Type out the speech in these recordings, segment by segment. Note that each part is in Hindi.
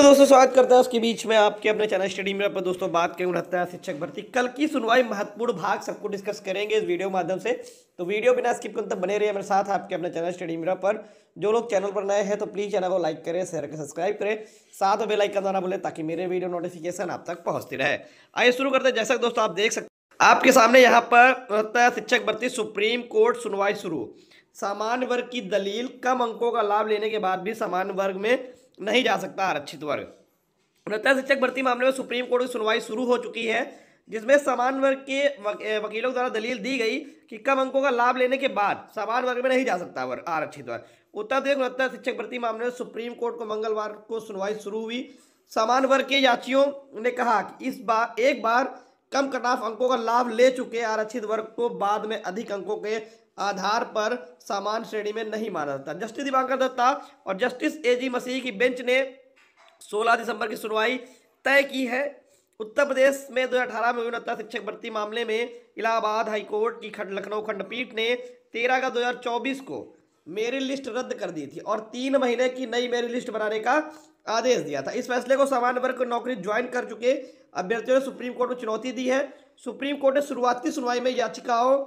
दोस्तों, स्वागत करता है उसके बीच में आपके अपने चैनल स्टडी मिरर पर। दोस्तों, बात करें 69 शिक्षक भर्ती कल की सुनवाई महत्वपूर्ण भाग सबको डिस्कस करेंगे इस वीडियो के माध्यम से। तो वीडियो बिना स्किप करते बने रहिए मेरे साथ आपके अपने चैनल स्टडी मिरर पर। जो लोग चैनल पर नए हैं तो प्लीज चैनल को लाइक करें, शेयर करें, सब्सक्राइब करें, साथ में बेल आइकन दबाना भूलें ताकि मेरे वीडियो नोटिफिकेशन आप तक पहुंचती रहे। आइए शुरू करते हैं। जैसा दोस्तों आप देख सकते हैं आपके सामने यहाँ पर शिक्षक भर्ती सुप्रीम कोर्ट सुनवाई शुरू। सामान्य वर्ग की दलील, कम अंकों का लाभ लेने के बाद भी सामान्य वर्ग में नहीं जा सकता आरक्षित वर्ग। शिक्षक भर्ती मामले में सुप्रीम कोर्ट की सुनवाई शुरू हो चुकी है, जिसमें सामान्य वर्ग के वकीलों द्वारा दलील दी गई कि कम अंकों का लाभ लेने के बाद सामान्य वर्ग में नहीं जा सकता आरक्षित वर्ग। उत्तर प्रदेश शिक्षक भर्ती मामले में सुप्रीम कोर्ट को मंगलवार को सुनवाई शुरू हुई। सामान्य वर्ग के याचियों ने कहा कि एक बार कम कट ऑफ अंकों का लाभ ले चुके आरक्षित वर्ग को बाद में अधिक अंकों के आधार पर सामान्य श्रेणी में नहीं माना जाता। जस्टिस दिवाकर दत्ता और जस्टिस एजी मसीह की बेंच ने 16 दिसंबर की सुनवाई तय की है। उत्तर प्रदेश में 2018 में हुई शिक्षक भर्ती मामले में इलाहाबाद हाईकोर्ट की लखनऊ खंडपीठ ने 13 का 2024 को मेरिट लिस्ट रद्द कर दी थी और 3 महीने की नई मेरिट लिस्ट बनाने का आदेश दिया था। इस फैसले को सामान्य वर्ग को नौकरी ज्वाइन कर चुके अभ्यर्थियों ने सुप्रीम कोर्ट में चुनौती दी है। सुप्रीम कोर्ट ने शुरुआती सुनवाई में याचिकाओं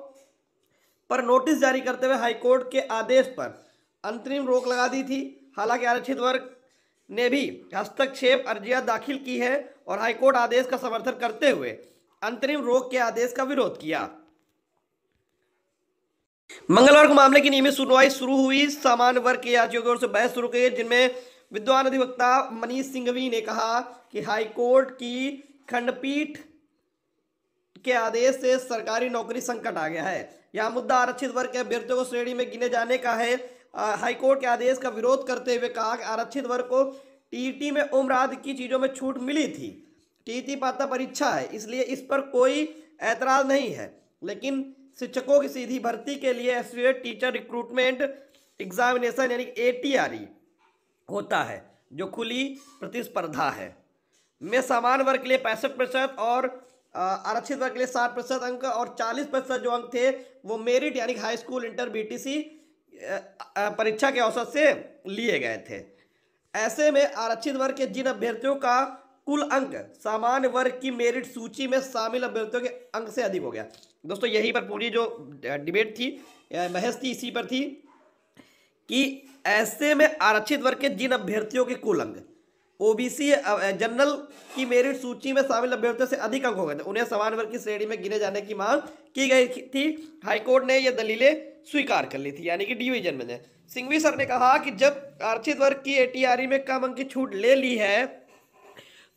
पर नोटिस जारी करते हुए हाईकोर्ट के आदेश पर अंतरिम रोक लगा दी थी। हालांकि आरक्षित वर्ग ने भी हस्तक्षेप अर्जियां दाखिल की है और हाईकोर्ट आदेश का समर्थन करते हुए अंतरिम रोक के आदेश का विरोध किया। मंगलवार को मामले की नियमित सुनवाई शुरू हुई। सामान्य वर्ग के याचियों की ओर से बहस शुरू की, जिनमें विद्वान अधिवक्ता मनीष सिंघवी ने कहा कि हाईकोर्ट की खंडपीठ के आदेश से सरकारी नौकरी संकट आ गया है। यह मुद्दा आरक्षित वर्ग के अभ्यर्थियों को श्रेणी में गिने जाने का है। हाईकोर्ट के आदेश का विरोध करते हुए कहा कि आरक्षित वर्ग को टीईटी में उम्र आदि की चीजों में छूट मिली थी। टीईटी पात्रता परीक्षा है, इसलिए इस पर कोई ऐतराज नहीं है, लेकिन शिक्षकों की सीधी भर्ती के लिए एसोसिएट टीचर रिक्रूटमेंट एग्जामिनेशन यानी ATRE होता है, जो खुली प्रतिस्पर्धा है। में सामान्य वर्ग के लिए 65% और आरक्षित वर्ग के लिए 60% अंक और 40% जो अंक थे वो मेरिट यानी हाई स्कूल इंटर BTC परीक्षा के औसत से लिए गए थे। ऐसे में आरक्षित वर्ग के जिन अभ्यर्थियों का कुल अंक सामान्य वर्ग की मेरिट सूची में शामिल अभ्यर्थियों के अंक से अधिक हो गया। दोस्तों, यहीं पर पूरी जो डिबेट थी, बहस थी, इसी पर थी कि ऐसे में आरक्षित वर्ग के जिन अभ्यर्थियों के कुल अंक OBC जनरल की मेरिट सूची में शामिल अभ्यर्थियों से अधिक अंक हो गए थे, उन्हें सामान्य वर्ग की श्रेणी में गिने जाने की मांग की गई थी। हाईकोर्ट ने यह दलीलें स्वीकार कर ली थी, यानी कि डिवीजन में। सिंघवी सर ने कहा कि जब आरक्षित वर्ग की ATRE में कम अंक की छूट ले ली है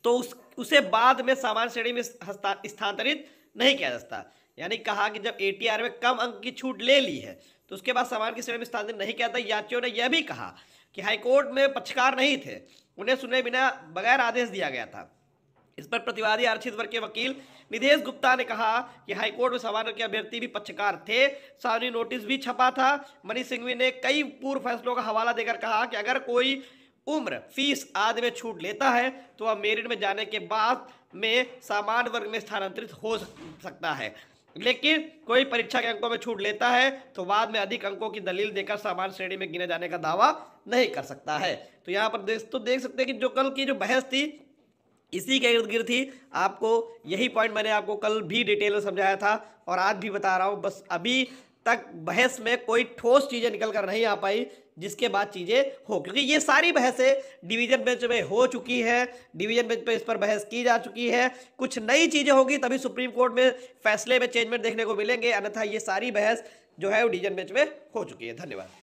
तो उसे बाद में सामान्य श्रेणी में स्थानांतरित नहीं किया जा सकता। यानी कहा कि जब ATRE में कम अंक की छूट ले ली है तो उसके बाद सामान्य की श्रेणी में स्थानांतरित नहीं किया जाता। याचियों ने यह भी कहा कि हाईकोर्ट में पक्षकार नहीं थे, उन्हें सुने बिना बगैर आदेश दिया गया था। इस पर प्रतिवादी आरक्षित वर्ग के वकील निधेश गुप्ता ने कहा कि हाईकोर्ट में सामान्य वर्ग के अभ्यर्थी भी पक्षकार थे, सार्वजनिक नोटिस भी छपा था। मनीष सिंघवी ने कई पूर्व फैसलों का हवाला देकर कहा कि अगर कोई उम्र, फीस आदि में छूट लेता है तो वह मेरिट में जाने के बाद में सामान्य वर्ग में स्थानांतरित हो सकता है, लेकिन कोई परीक्षा के अंकों में छूट लेता है तो बाद में अधिक अंकों की दलील देकर सामान्य श्रेणी में गिने जाने का दावा नहीं कर सकता है। तो यहाँ पर देख सकते हैं कि जो कल की जो बहस थी इसी के इर्द गिर्द थी। आपको यही पॉइंट मैंने आपको कल भी डिटेल में समझाया था और आज भी बता रहा हूँ। बस अभी तक बहस में कोई ठोस चीज़ें निकल कर नहीं आ पाई जिसके बाद चीज़ें हो, क्योंकि ये सारी बहसें डिवीजन बेंच में हो चुकी है। डिवीजन बेंच पे इस पर बहस की जा चुकी है। कुछ नई चीज़ें होगी तभी सुप्रीम कोर्ट में फैसले में चेंजमेंट देखने को मिलेंगे, अन्यथा ये सारी बहस जो है वो डिवीजन बेंच में हो चुकी है। धन्यवाद।